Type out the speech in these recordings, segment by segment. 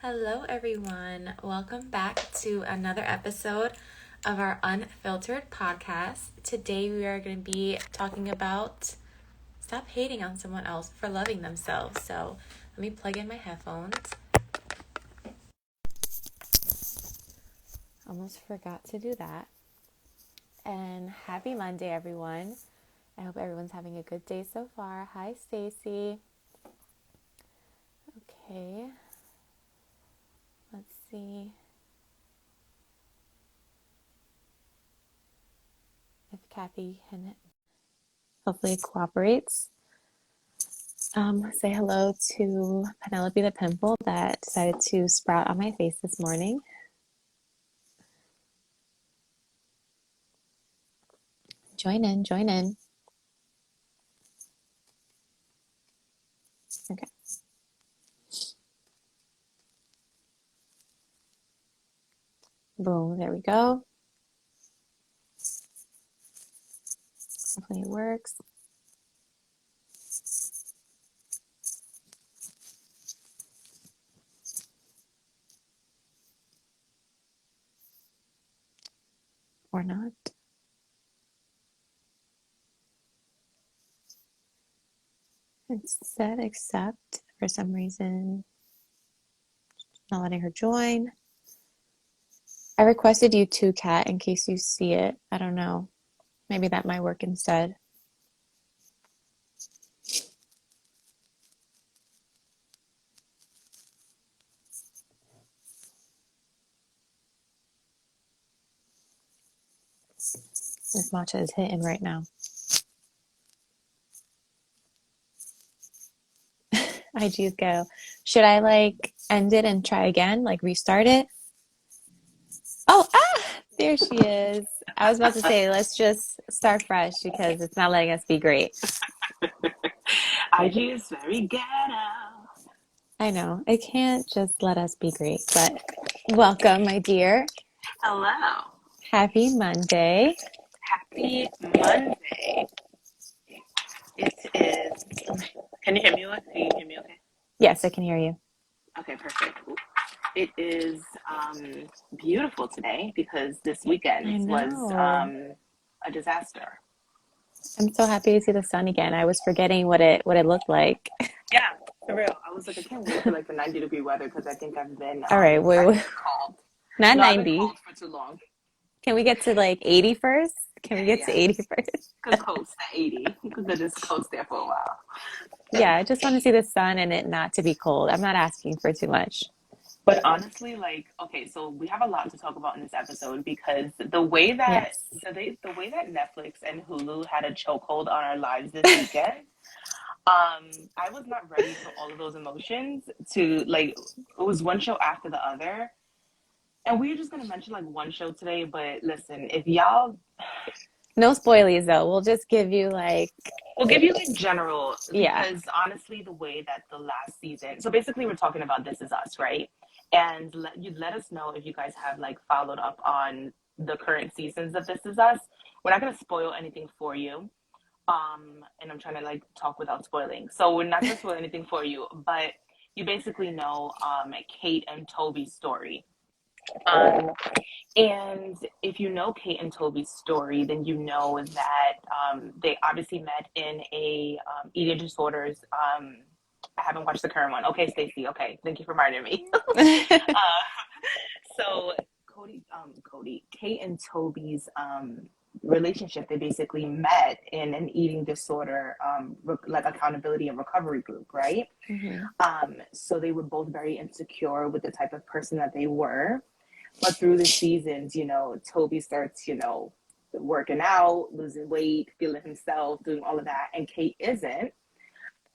Hello, everyone. Welcome back to another episode of our Unfiltered podcast. Today, we are going to be talking about stop hating on someone else for loving themselves. So, let me plug in my headphones. Almost forgot to do that. And happy Monday, everyone. I hope everyone's having a good day so far. Hi, Stacy. Okay. Let's see if Kathy can hopefully cooperates. Say hello to Penelope the Pimple that decided to sprout on my face this morning. Join in. Okay. Boom, there we go. Hopefully it works. Or not. It said accept for some reason. Not letting her join. I requested you too, Kat, in case you see it. I don't know. Maybe that might work instead. This matcha is hitting right now. IG's go. Should I end it and try again? Restart it? Oh, there she is. I was about to say, let's just start fresh because it's not letting us be great. IG is very ghetto. I know. It can't just let us be great, but welcome, my dear. Hello. Happy Monday. Happy Monday. It is. Can you hear me? Can you hear me okay? Yes, I can hear you. Okay, perfect. It is beautiful today because this weekend was a disaster. I'm so happy to see the sun again. I was forgetting what it looked like. Yeah, for real. I was like, I can't wait for the 90-degree weather because I think I've been All right, I've been cold. not No, I've been 90. cold for too long. Can we get to 80 first? Can we get to 80 first? Could coast at 80. You could just coast there for a while. Yeah, I just want to see the sun and it not to be cold. I'm not asking for too much. But honestly, okay, so we have a lot to talk about in this episode because the way that Yes. the way that Netflix and Hulu had a chokehold on our lives this weekend, I was not ready for all of those emotions it was one show after the other. And we're just gonna mention one show today, but listen, if y'all No spoilies though. We'll just give you we'll give you general yeah. because honestly the way that the last season, so basically we're talking about This Is Us, right? And let us know if you guys have followed up on the current seasons of This Is Us. We're not gonna spoil anything for you. And I'm trying to talk without spoiling. So we're not gonna spoil anything for you, but you basically know Kate and Toby's story. And if you know Kate and Toby's story, then you know that they obviously met in a eating disorders. I haven't watched the current one. Okay, Stacey. Okay, thank you for reminding me. So Kate and Toby's relationship, they basically met in an eating disorder, accountability and recovery group, right? Mm-hmm. So they were both very insecure with the type of person that they were. But through the seasons, Toby starts, working out, losing weight, feeling himself, doing all of that. And Kate isn't.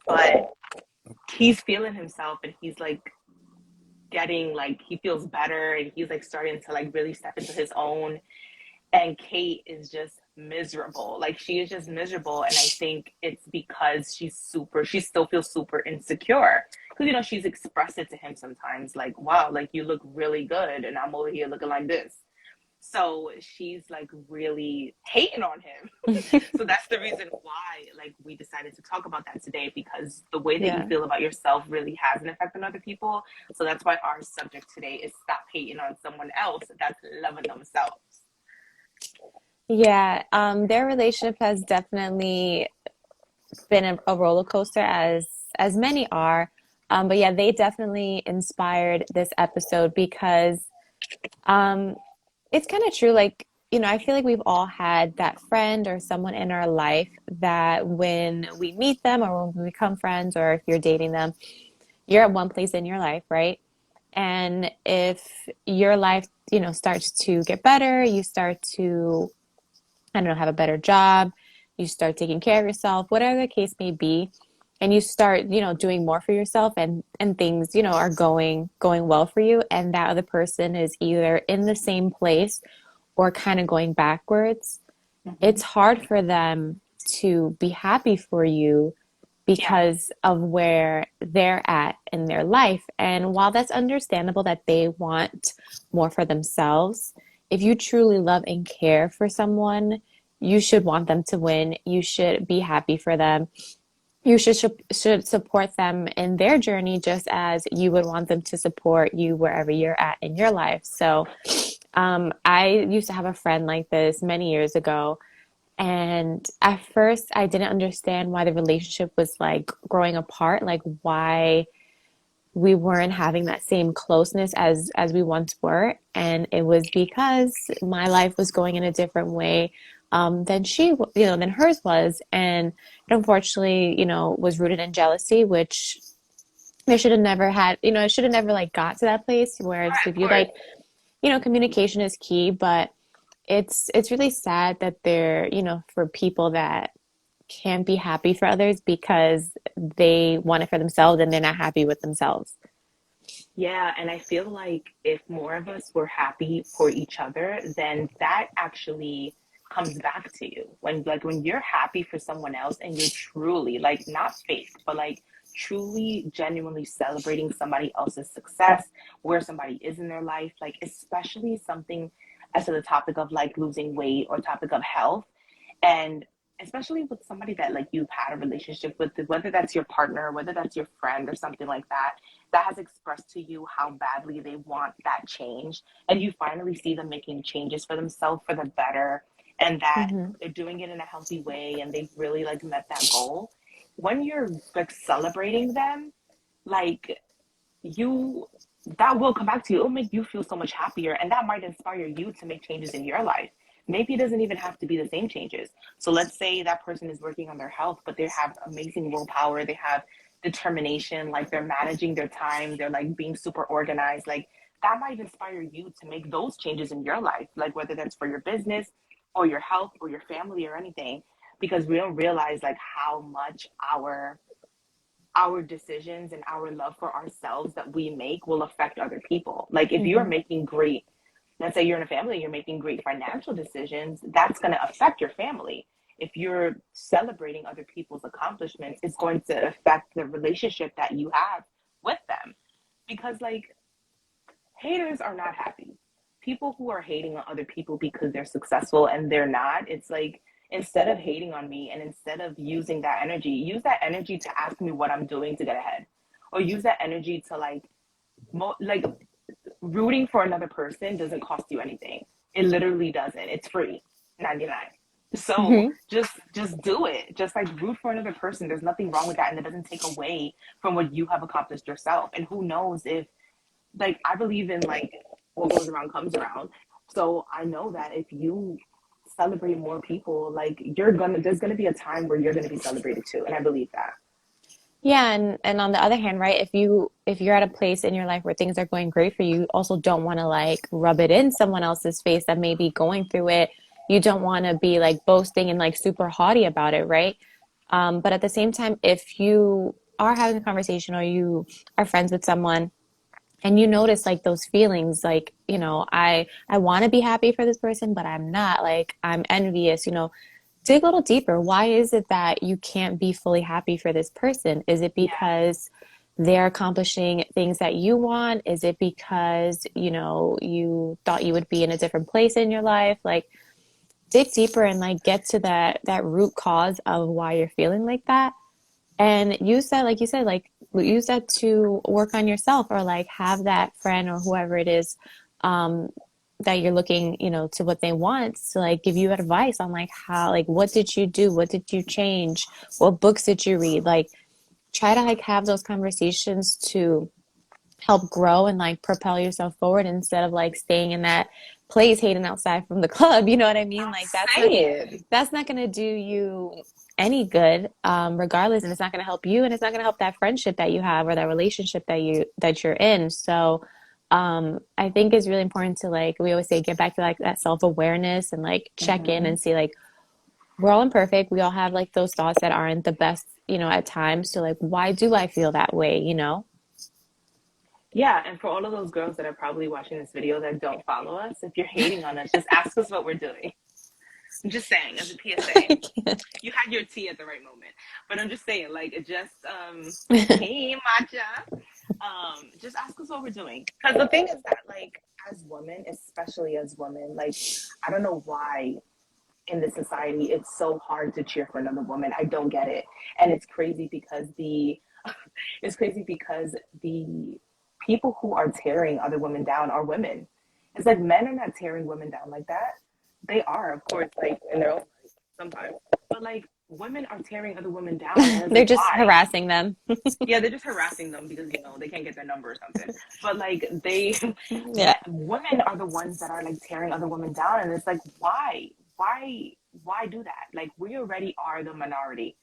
But he's feeling himself and he's getting he feels better and he's starting to really step into his own. And Kate is just miserable. She is just miserable. And I think it's because she still feels super insecure. Because, she's expressed it to him sometimes, wow, you look really good. And I'm over here looking like this. So she's like really hating on him. So that's the reason why like we decided to talk about that today, because the way that you Yeah. feel about yourself really has an effect on other people. So that's why our subject today is stop hating on someone else that's loving themselves. Yeah, their relationship has definitely been a roller coaster as many are. But yeah, they definitely inspired this episode because um it's kind of true. Like, I feel like we've all had that friend or someone in our life that when we meet them or when we become friends or if you're dating them, you're at one place in your life, right? And if your life, starts to get better, you start to, I don't know, have a better job, you start taking care of yourself, whatever the case may be, and you start, doing more for yourself and things, are going well for you, and that other person is either in the same place or kind of going backwards, Mm-hmm. it's hard for them to be happy for you Yeah, because of where they're at in their life. And while that's understandable that they want more for themselves, if you truly love and care for someone, you should want them to win. You should be happy for them. You should support them in their journey just as you would want them to support you wherever you're at in your life. So, I used to have a friend like this many years ago, and at first, I didn't understand why the relationship was like growing apart, like why we weren't having that same closeness as we once were. And it was because my life was going in a different way than than hers was. And it unfortunately, was rooted in jealousy, which I should have never had, I should have never like got to that place. Whereas right, if of you course. like, communication is key, but it's really sad that for people that can't be happy for others because they want it for themselves and they're not happy with themselves. Yeah, and I feel like if more of us were happy for each other, then that actually comes back to you. When you're happy for someone else and you're truly like not fake, but like truly genuinely celebrating somebody else's success, where somebody is in their life, like especially something as to the topic of like losing weight or topic of health, and especially with somebody that like you've had a relationship with, whether that's your partner, whether that's your friend or something like that, that has expressed to you how badly they want that change, and you finally see them making changes for themselves for the better, and that Mm-hmm. they're doing it in a healthy way and they've really like met that goal. When you're like celebrating them, like you, that will come back to you. It'll make you feel so much happier, and that might inspire you to make changes in your life. Maybe it doesn't even have to be the same changes. So let's say that person is working on their health, but they have amazing willpower, they have determination, like they're managing their time, they're like being super organized. Like that might inspire you to make those changes in your life, like whether that's for your business or your health or your family or anything, because we don't realize like how much our decisions and our love for ourselves that we make will affect other people. Like if you're Mm-hmm. making great, let's say you're in a family, you're making great financial decisions, that's going to affect your family. If you're celebrating other people's accomplishments, it's going to affect the relationship that you have with them. Because like haters are not happy. People who are hating on other people because they're successful and they're not, it's like instead of hating on me and instead of using that energy, use that energy to ask me what I'm doing to get ahead. Or use that energy to like rooting for another person doesn't cost you anything. It literally doesn't. It's free. 99. So Mm-hmm. just do it. Just like root for another person. There's nothing wrong with that, and it doesn't take away from what you have accomplished yourself. And who knows if like I believe in like what goes around comes around. So I know that if you celebrate more people, like there's gonna be a time where you're gonna be celebrated too. And I believe that. Yeah, and on the other hand, right, if you're at a place in your life where things are going great for you, you also don't want to like rub it in someone else's face that may be going through it. You don't want to be like boasting and like super haughty about it, right? But at the same time, if you are having a conversation or you are friends with someone and you notice like those feelings, like, I want to be happy for this person, but I'm not, like I'm envious, dig a little deeper. Why is it that you can't be fully happy for this person? Is it Yeah. because they're accomplishing things that you want? Is it because, you thought you would be in a different place in your life? Like, dig deeper and like get to that root cause of why you're feeling like that, and use that, like you said, like use that to work on yourself, or like have that friend or whoever it is, um that you're looking, to what they want, to like give you advice on like how, like, what did you do, what did you change, what books did you read, like try to like have those conversations to help grow and like propel yourself forward, instead of like staying in that place hating outside from the club. You know what I mean? Like Saying. that's not going to do you any good, regardless, and it's not going to help you, and it's not going to help that friendship that you have, or that relationship that you're in. So I think it's really important to, like we always say, get back to like that self-awareness, and like check in Hmm. and see, like, we're all imperfect, we all have like those thoughts that aren't the best, at times. So like, why do I feel that way? Yeah, and for all of those girls that are probably watching this video that don't follow us, if you're hating on us, just ask us what we're doing. I'm just saying, as a PSA. You had your tea at the right moment. But I'm just saying, like, just hey matcha. Just ask us what we're doing. Because the thing is that, like, as women, especially as women, like, I don't know why in this society it's so hard to cheer for another woman. I don't get it. And it's crazy because the people who are tearing other women down are women. It's like men are not tearing women down like that. They are, of course, like in their own right sometimes. But like women are tearing other women down and it's They're like just why? harassing them. Yeah, they're just harassing them because they can't get their number or something. But like Yeah. women are the ones that are like tearing other women down, and it's like why, why do that? Like we already are the minority.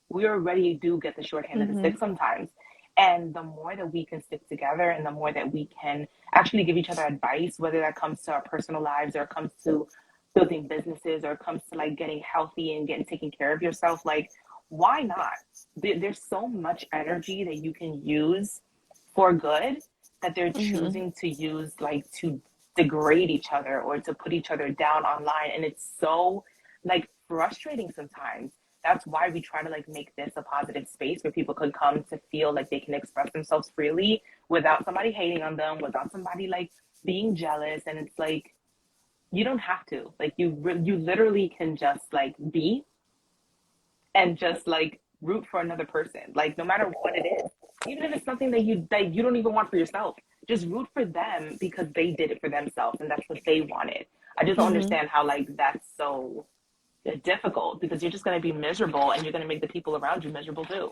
We already do get the short hand of the Hmm. stick sometimes. And the more that we can stick together, and the more that we can actually give each other advice, whether that comes to our personal lives or it comes to building businesses or it comes to like getting healthy and getting taking care of yourself, like why not? There's so much energy that you can use for good that they're Hmm. choosing to use like to degrade each other or to put each other down online, and it's so like frustrating sometimes. That's why we try to like make this a positive space where people can come to feel like they can express themselves freely without somebody hating on them, without somebody like being jealous. And it's like you don't have to, like you literally can just like be and just like root for another person, like no matter what it is, even if it's something that you don't even want for yourself, just root for them because they did it for themselves and that's what they wanted. I just don't Hmm. understand how like that's so difficult because you're just going to be miserable and you're going to make the people around you miserable too.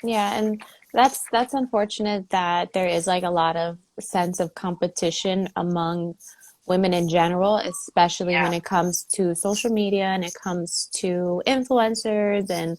Yeah, and that's unfortunate that there is like a lot of sense of competition among women in general, especially when Yeah. it comes to social media and it comes to influencers and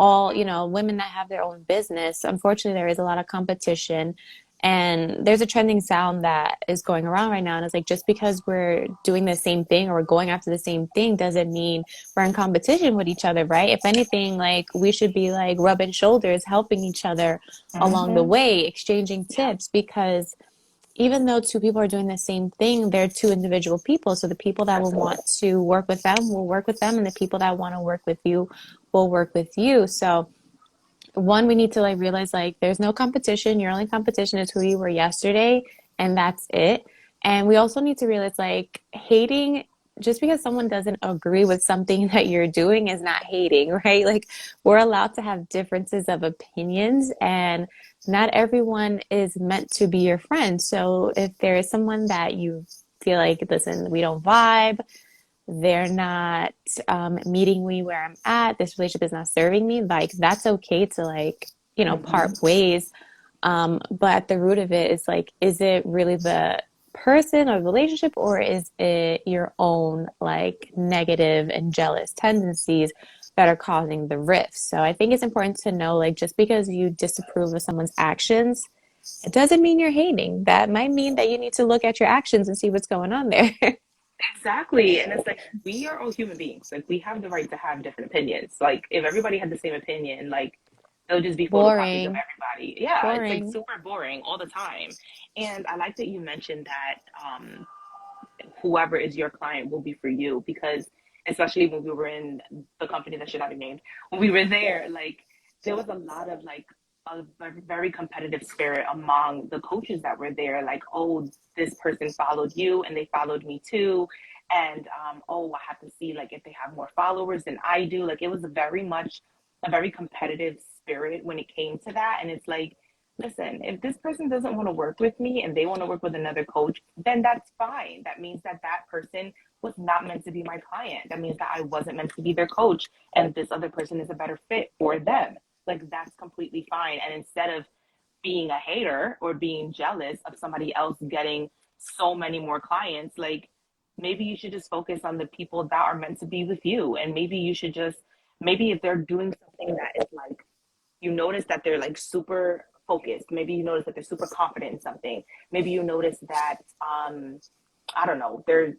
all, women that have their own business. Unfortunately, there is a lot of competition. And there's a trending sound that is going around right now. And it's like, just because we're doing the same thing or we're going after the same thing doesn't mean we're in competition with each other, right? If anything, like we should be like rubbing shoulders, helping each other along the Mm-hmm. way, exchanging Yeah. tips, because even though two people are doing the same thing, they're two individual people. So the people that will Absolutely. want to work with them will work with them, and the people that want to work with you will work with you. So one, we need to like realize like there's no competition. Your only competition is who you were yesterday, and that's it. And we also need to realize like hating, just because someone doesn't agree with something that you're doing, is not hating, right? Like we're allowed to have differences of opinions, and not everyone is meant to be your friend. So if there is someone that you feel like, listen, we don't vibe, they're not meeting me where I'm at, this relationship is not serving me, like that's okay to like, Mm-hmm. part ways. But at the root of it is like, is it really the person or relationship, or is it your own like negative and jealous tendencies that are causing the rifts? So I think it's important to know, like, just because you disapprove of someone's actions, it doesn't mean you're hating. That might mean that you need to look at your actions and see what's going on there. Exactly. And it's like we are all human beings. Like we have the right to have different opinions. Like if everybody had the same opinion, like they'll just be photocopies of Boring. everybody. Yeah, it's like Boring. super boring all the time. And I like that you mentioned that whoever is your client will be for you because especially when we were in the company that should not be named, when we were there, like there was a lot of like a very competitive spirit among the coaches that were there. Like, oh, this person followed you and they followed me too. And oh, I have to see like if they have more followers than I do. Like it was very much a very competitive spirit when it came to that. And it's like, listen, if this person doesn't want to work with me and they want to work with another coach, then that's fine. That means that that person was not meant to be my client. That means that I wasn't meant to be their coach and this other person is a better fit for them. Like that's completely fine. And instead of being a hater or being jealous of somebody else getting so many more clients, like maybe you should just focus on the people that are meant to be with you. And maybe you should just, maybe if they're doing something that is like, you notice that they're like super focused. Maybe you notice that they're super confident in something. Maybe you notice that I don't know, they're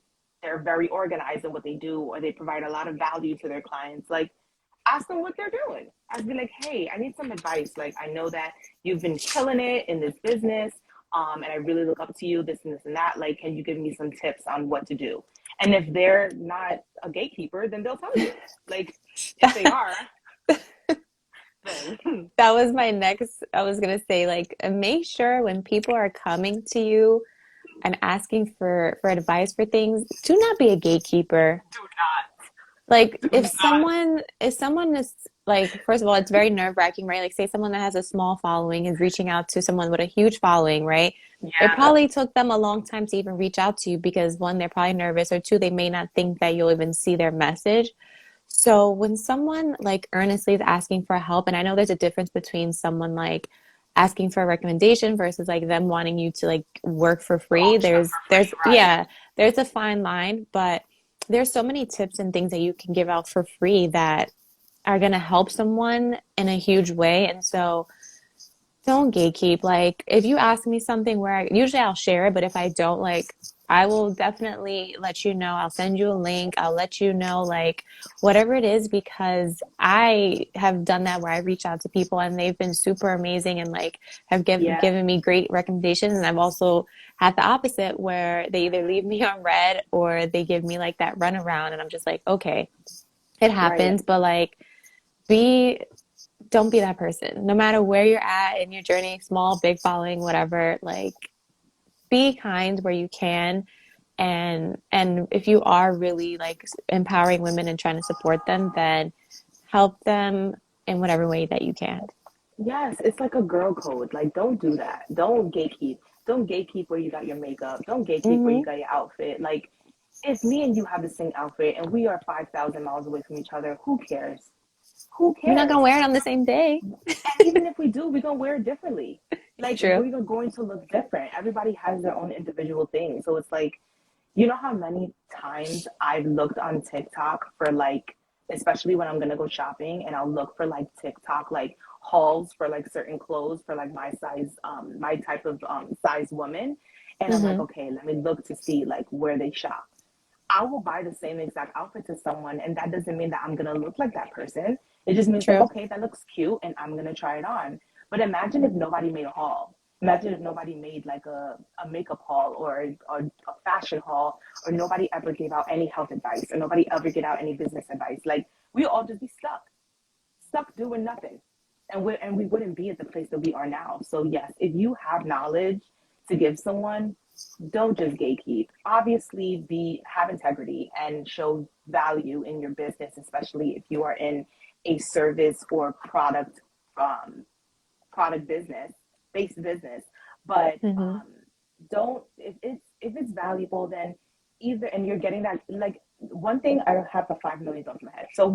very organized in what they do, or they provide a lot of value to their clients. Like ask them what they're doing. I'd be like, hey, I need some advice. Like I know that you've been killing it in this business, and I really look up to you, this and this and that. Like, can you give me some tips on what to do? And if they're not a gatekeeper, then they'll tell you. Like if they are, then That was my next, I was gonna say, like, make sure when people are coming to you and asking for advice for things, do not be a gatekeeper. do not, Like do not. if someone is like, first of all, it's very nerve-wracking, right? Like say someone that has a small following is reaching out to someone with a huge following, right? It Yeah, probably took them a long time to even reach out to you because one, they're probably nervous, or two, they may not think that you'll even see their message. So when someone like earnestly is asking for help, and I know there's a difference between someone like asking for a recommendation versus like them wanting you to like work for free. coach them There's for there's free, right? yeah, there's a fine line, but there's so many tips and things that you can give out for free that are going to help someone in a huge way. And so don't gatekeep. Like if you ask me something where usually I'll share it, but if I don't, like I will definitely let you know. I'll send you a link. I'll let you know like whatever it is, because I have done that where I reach out to people and they've been super amazing and like have Yeah, given me great recommendations. And I've also had the opposite where they either leave me on red or they give me like that runaround and I'm just like, okay, it right. happens, but like be don't be that person. No matter where you're at in your journey, small, big following, whatever, like be kind where you can. And if you are really like empowering women and trying to support them, then help them in whatever way that you can. Yes, it's like a girl code. Like, don't do that. Don't gatekeep. Don't gatekeep where you got your makeup. Don't gatekeep where you Hmm. got your outfit. Like, if me and you have the same outfit and we are 5,000 miles away from each other, who cares? Who You're not cares? gonna wear it on the same day. And even if we do, we're going to wear it differently. Like, True. we're going to look different. Everybody has their own individual thing. So it's like, you know how many times I've looked on TikTok for like, especially when I'm gonna go shopping and I'll look for like TikTok like hauls for like certain clothes for like my size, my type of size woman. And I'm like, Hmm. okay, let me look to see like where they shop. I will buy the same exact outfit to someone, and that doesn't mean that I'm gonna look like that person. It just means like, True. okay, that looks cute, and I'm gonna try it on. But imagine if nobody made a haul. Imagine if nobody made like a makeup haul or a fashion haul, or nobody ever gave out any health advice, or nobody ever gave out any business advice. Like we all just be stuck doing nothing, and we wouldn't be at the place that we are now. So yes, if you have knowledge to give someone, don't just gatekeep. Obviously, be have integrity and show value in your business, especially if you are in a service or um, product business based business. But Hmm. don't if it's valuable, then either and you're getting that like one thing I have the 5 million off my head. So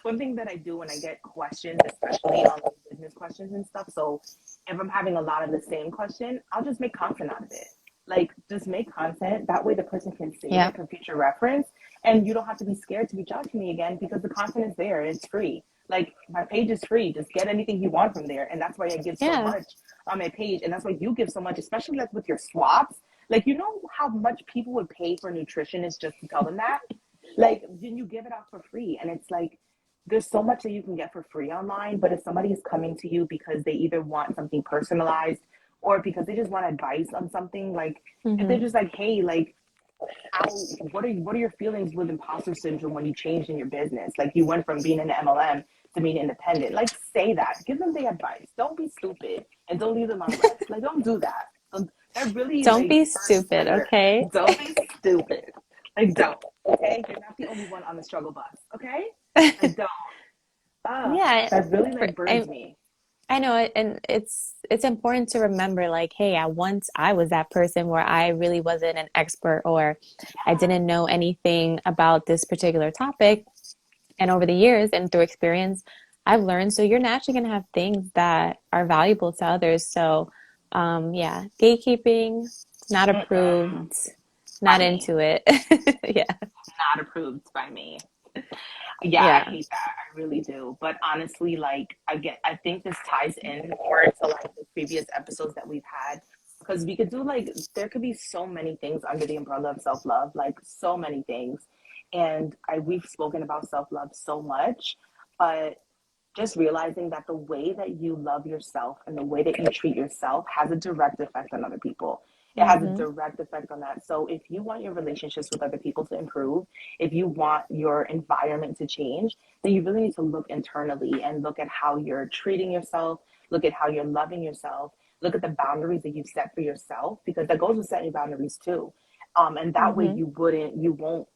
one thing that I do when I get questions, especially on business questions and stuff. So if I'm having a lot of the same question, I'll just make content out of it. Like just make content that way the person can save Yeah. it for future reference, and you don't have to be scared to reach out to me again because the content is there and it's free. Like my page is free. Just get anything you want from there, and that's why I give so Yeah. much on my page, and that's why you give so much, especially like with your swaps. Like you know how much people would pay for nutritionists just to tell them that. Like then you give it out for free, and it's like there's so much that you can get for free online. But if somebody is coming to you because they either want something personalized or because they just want advice on something, like if they're Hmm. just like, hey, like how what are your feelings with imposter syndrome when you changed in your business? Like you went from being an MLM to being independent. Like say that. Give them the advice. Don't be stupid and don't leave them on red. Like, don't do that. That really Don't like be first stupid, trigger. okay? Don't be stupid. Like, don't. Okay, you're not the only one on the struggle bus. Okay, like, don't. Ah, Yeah, that really like I, burns me. I know it, and it's important to remember like, hey, I once I was that person where I really wasn't an expert or I didn't know anything about this particular topic. And over the years and through experience, I've learned. So you're naturally going to have things that are valuable to others. So, yeah, gatekeeping, not Mm-mm, approved, not by me. into it. Yeah, Not approved by me. Yeah, I yeah. hate that. I really do. But honestly, like I think this ties in more to like the previous episodes that we've had because we could do like there could be so many things under the umbrella of self-love, like so many things. And we've spoken about self-love so much, but just realizing that the way that you love yourself and the way that you treat yourself has a direct effect on other people. It has a Mm-hmm. direct effect on that. So if you want your relationships with other people to improve, if you want your environment to change, then you really need to look internally and look at how you're treating yourself, look at how you're loving yourself, look at the boundaries that you've set for yourself, because that goes with setting boundaries too. And that way Mm-hmm. you won't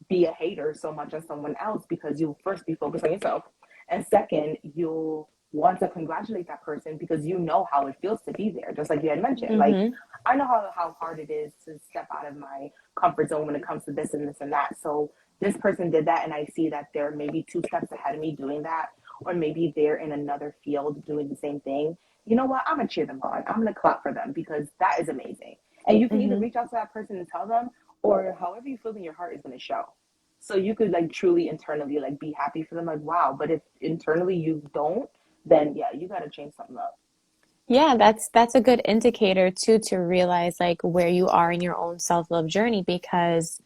be a hater so much on someone else because you'll first be focused on yourself. And second, you'll want to congratulate that person because you know how it feels to be there. Just like you had mentioned. Like, Mm-hmm. I know how hard it is to step out of my comfort zone when it comes to this and this and that. So this person did that and I see that they're maybe two steps ahead of me doing that, or maybe they're in another field doing the same thing. You know what? I'm gonna cheer them on. I'm gonna clap for them because that is amazing. And you can either Mm-hmm. reach out to that person and tell them, or however you feel in your heart is gonna show. So you could like truly internally like be happy for them, like wow. But if internally you don't, then yeah, you gotta change something up. Yeah, that's a good indicator too to realize like where you are in your own self-love journey because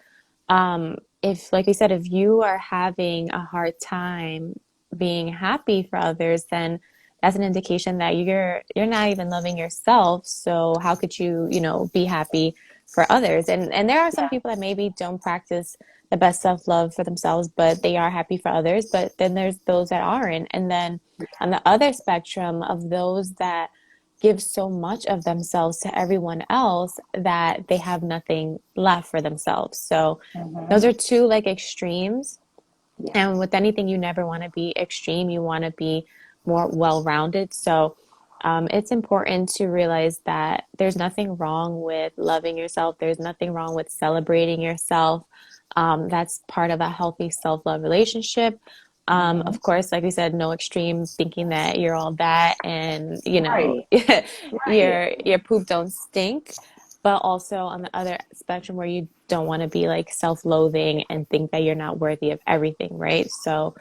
if, like you said, if you are having a hard time being happy for others, then that's an indication that you're not even loving yourself. So how could you, be happy for others? And there are some Yeah, people that maybe don't practice the best self-love for themselves, but they are happy for others. But then there's those that aren't. And then on the other spectrum of those that give so much of themselves to everyone else that they have nothing left for themselves. So those mm-hmm. are two like extremes. Yeah, And with anything, you never want to be extreme. You want to be more well-rounded. So it's important to realize that there's nothing wrong with loving yourself. There's nothing wrong with celebrating yourself. That's part of a healthy self-love relationship. mm-hmm. Of course, like we said, no extreme thinking that you're all that and Right, right. your poop don't stink. But also on the other spectrum where you don't want to be like self-loathing and think that you're not worthy of everything, right? So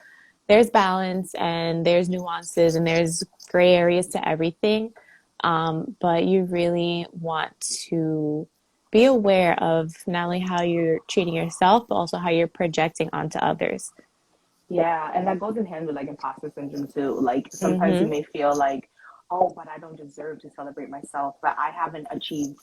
there's balance and there's nuances and there's gray areas to everything. But you really want to be aware of not only how you're treating yourself, but also how you're projecting onto others. Yeah, and that goes in hand with like imposter syndrome too. Like sometimes you Mm-hmm. may feel like, oh, but I don't deserve to celebrate myself, but I haven't achieved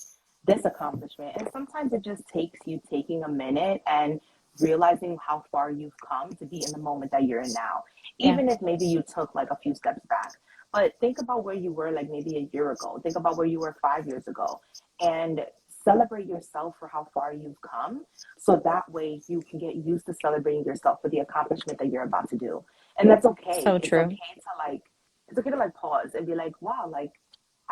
this accomplishment. And sometimes it just takes you taking a minute and realizing how far you've come to be in the moment that you're in now. Yeah, Even if maybe you took like a few steps back. But think about where you were like maybe a year ago. Think about where you were 5 years ago. And celebrate yourself for how far you've come so that way you can get used to celebrating yourself for the accomplishment that you're about to do. And that's okay. so true. It's okay to like pause and be like, wow, like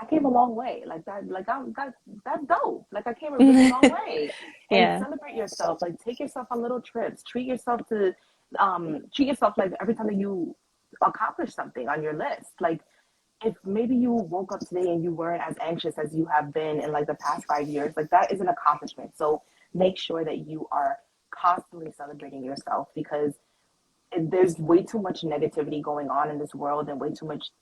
I came a long way. Like that's dope. Like I came a really long way. And Yeah. celebrate yourself. Like take yourself on little trips. Treat yourself like every time that you accomplish something on your list. Like if maybe you woke up today and you weren't as anxious as you have been in like the past 5 years, like that is an accomplishment. So make sure that you are constantly celebrating yourself because there's way too much negativity going on in this world and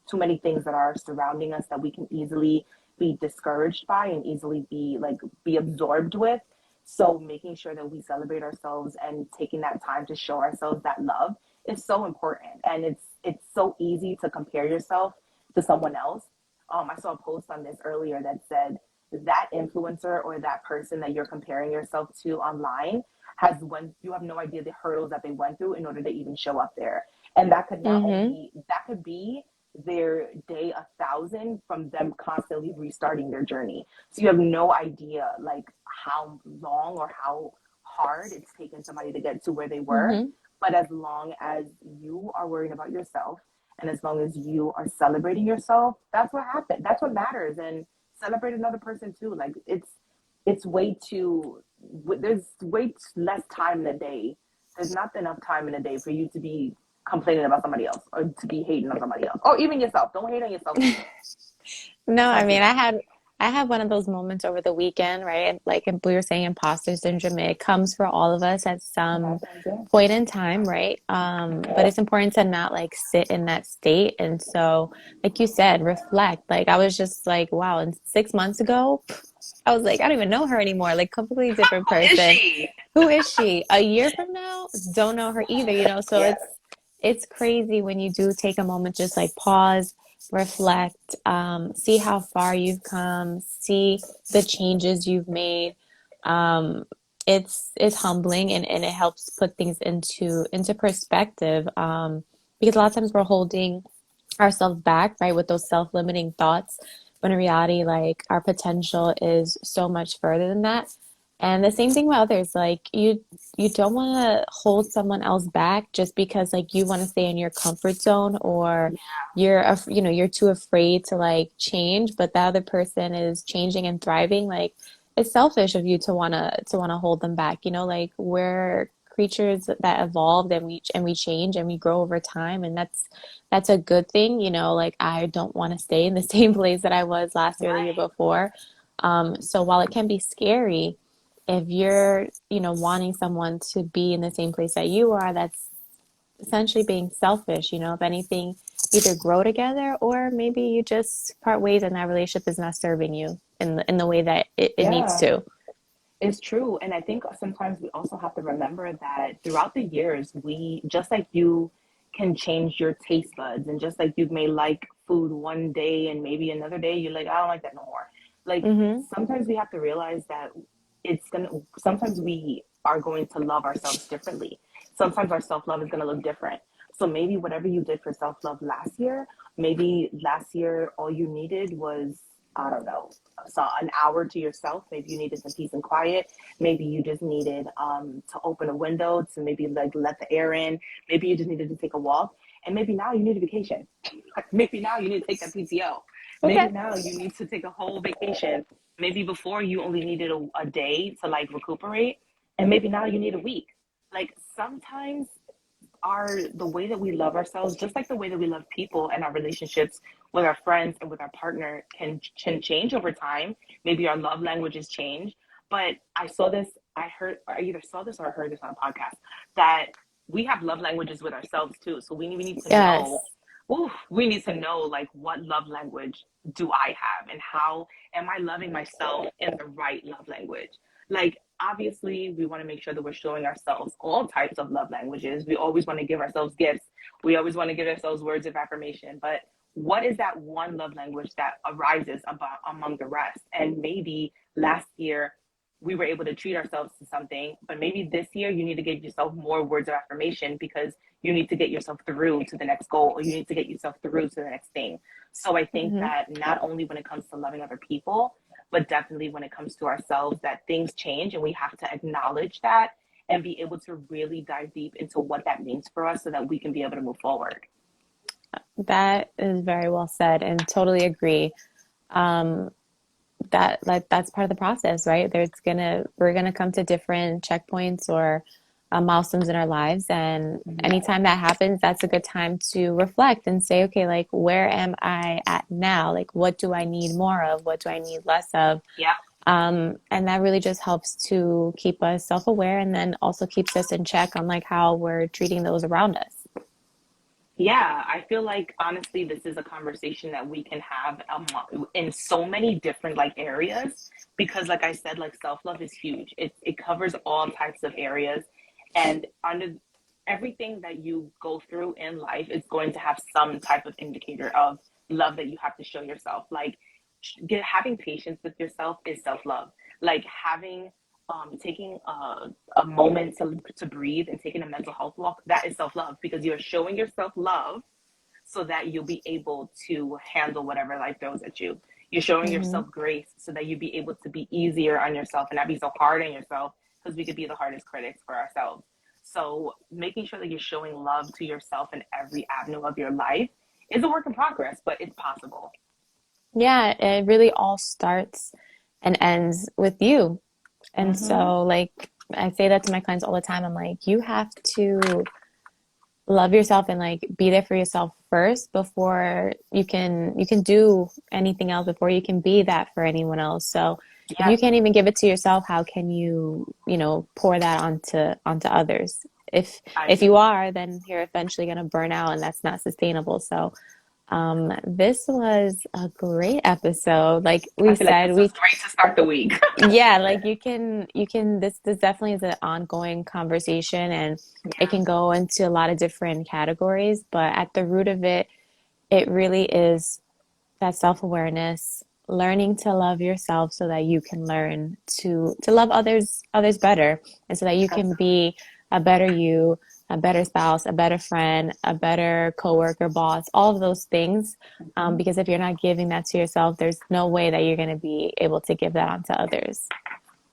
too many things that are surrounding us that we can easily be discouraged by and easily be absorbed with. So making sure that we celebrate ourselves and taking that time to show ourselves that love is so important. And it's so easy to compare yourself to someone else. I saw a post on this earlier that said that influencer or that person that you're comparing yourself to online has went you have no idea the hurdles that they went through in order to even show up there. And that could Mm-hmm. be their day 1,000 from them constantly restarting their journey. So you have no idea like how long or how hard it's taken somebody to get to where they were. Mm-hmm. But as long as you are worrying about yourself and as long as you are celebrating yourself, that's what happened. That's what matters. And celebrate another person too. Like it's way too, there's way less time in a day. There's not enough time in a day for you to be complaining about somebody else or to be hating on somebody else or even yourself. Don't hate on yourself either. No, I Can't do mean, that. I had one of those moments over the weekend, right? And like we were saying, imposter syndrome, it comes for all of us at It some happens, yeah. point in time, right? But it's important to not like sit in that state. And so, like you said, reflect. Like I was just like, wow, and 6 months ago, I was like, I don't even know her anymore. Like completely different Who is person. she? Who is she? A year from now, don't know her either, you know? So Yeah. it's crazy when you do take a moment, just like pause, reflect, see how far you've come, see the changes you've made. Um, it's humbling and it helps put things into perspective. Because a lot of times we're holding ourselves back, right, with those self-limiting thoughts, when in reality, like our potential is so much further than that. And the same thing with others, like you don't want to hold someone else back just because like you want to stay in your comfort zone or you know, you're too afraid to like change, but the other person is changing and thriving. Like it's selfish of you to want to hold them back, you know, like we're creatures that evolved and we change and we grow over time, and that's a good thing, you know, like I don't want to stay in the same place that I was last year or the year Right. before. So while it can be scary, if you're, you know, wanting someone to be in the same place that you are, that's essentially being selfish, you know, if anything, either grow together or maybe you just part ways and that relationship is not serving you in the way that it needs Yeah. to. It's true. And I think sometimes we also have to remember that throughout the years, we, just like you can change your taste buds, and just like you may like food one day and maybe another day you're like, I don't like that no more. Like Mm-hmm. sometimes we have to realize that sometimes we are going to love ourselves differently. Sometimes our self love is going to look different. So maybe whatever you did for self love last year, maybe last year all you needed was, I don't know, so an hour to yourself. Maybe you needed some peace and quiet. Maybe you just needed to open a window to maybe like let the air in. Maybe you just needed to take a walk. And maybe now you need a vacation. Maybe now you need to take that PTO. Maybe Okay. now you need to take a whole vacation. Maybe before you only needed a day to like recuperate. And maybe now you need a week. Like sometimes the way that we love ourselves, just like the way that we love people and our relationships with our friends and with our partner can change over time. Maybe our love languages change. But I either saw this or I heard this on a podcast that we have love languages with ourselves too. So we need to know, Yes. ooh, we need to know like what love language do I have and how am I loving myself in the right love language? Like obviously we want to make sure that we're showing ourselves all types of love languages. We always want to give ourselves gifts. We always want to give ourselves words of affirmation. But what is that one love language that arises about among the rest? And maybe last year we were able to treat ourselves to something, but maybe this year you need to give yourself more words of affirmation because you need to get yourself through to the next goal, or you need to get yourself through to the next thing. So I think Mm-hmm. that not only when it comes to loving other people, but definitely when it comes to ourselves, that things change and we have to acknowledge that and be able to really dive deep into what that means for us so that we can be able to move forward. That is very well said and totally agree. Um, that like that's part of the process, right? We're gonna come to different checkpoints or milestones in our lives, and Mm-hmm. anytime that happens, that's a good time to reflect and say, okay, like where am I at now? Like what do I need more of? What do I need less of? Yeah. And that really just helps to keep us self-aware and then also keeps us in check on like how we're treating those around us. Yeah, I feel like honestly, this is a conversation that we can have in so many different like areas because, like I said, like self love is huge. It covers all types of areas, and under everything that you go through in life is going to have some type of indicator of love that you have to show yourself. Like having patience with yourself is self love. Like having taking a moment to breathe and taking a mental health walk, that is self love because you're showing yourself love so that you'll be able to handle whatever life throws at you. You're showing Mm-hmm. yourself grace so that you be able to be easier on yourself and not be so hard on yourself, because we could be the hardest critics for ourselves. So making sure that you're showing love to yourself in every avenue of your life is a work in progress, but it's possible. Yeah, it really all starts and ends with you. And Mm-hmm. so, like, I say that to my clients all the time. I'm like, you have to love yourself and like be there for yourself first before you can do anything else, before you can be that for anyone else. So if you Yep, can't even give it to yourself, how can you pour that onto others? I If you agree. are, then you're eventually going to burn out, and that's not sustainable. So this was a great episode. Like we I feel like said, this was great to start the week. yeah, like you can this definitely is an ongoing conversation, and it Yeah, can go into a lot of different categories, but at the root of it, it really is that self-awareness, learning to love yourself so that you can learn to love others better, and so that you can absolutely. be a better you, a better spouse, a better friend, a better coworker, boss, all of those things. Mm-hmm. Because if you're not giving that to yourself, there's no way that you're going to be able to give that on to others.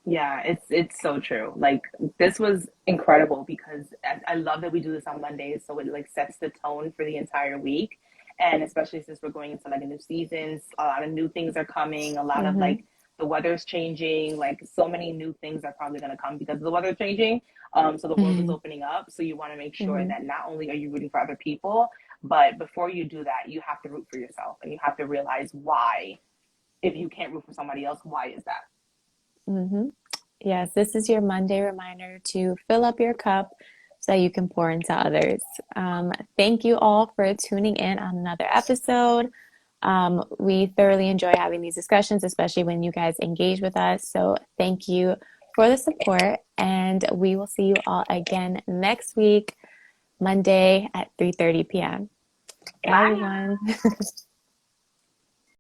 Yeah, it's so true. Like this was incredible because I love that we do this on Mondays, so it like sets the tone for the entire week. And especially since we're going into like a new season, a lot of new things are coming, a lot of Mm-hmm. like the weather's changing, like so many new things are probably going to come because of the weather changing. So the world is Mm-hmm. opening up. So you want to make sure Mm-hmm. that not only are you rooting for other people, but before you do that, you have to root for yourself and you have to realize why. If you can't root for somebody else, why is that? Mm-hmm. Yes, this is your Monday reminder to fill up your cup so that you can pour into others. Thank you all for tuning in on another episode. We thoroughly enjoy having these discussions, especially when you guys engage with us. So thank you for the support, and we will see you all again next week, Monday at 3:30 p.m. Bye, Bye. everyone.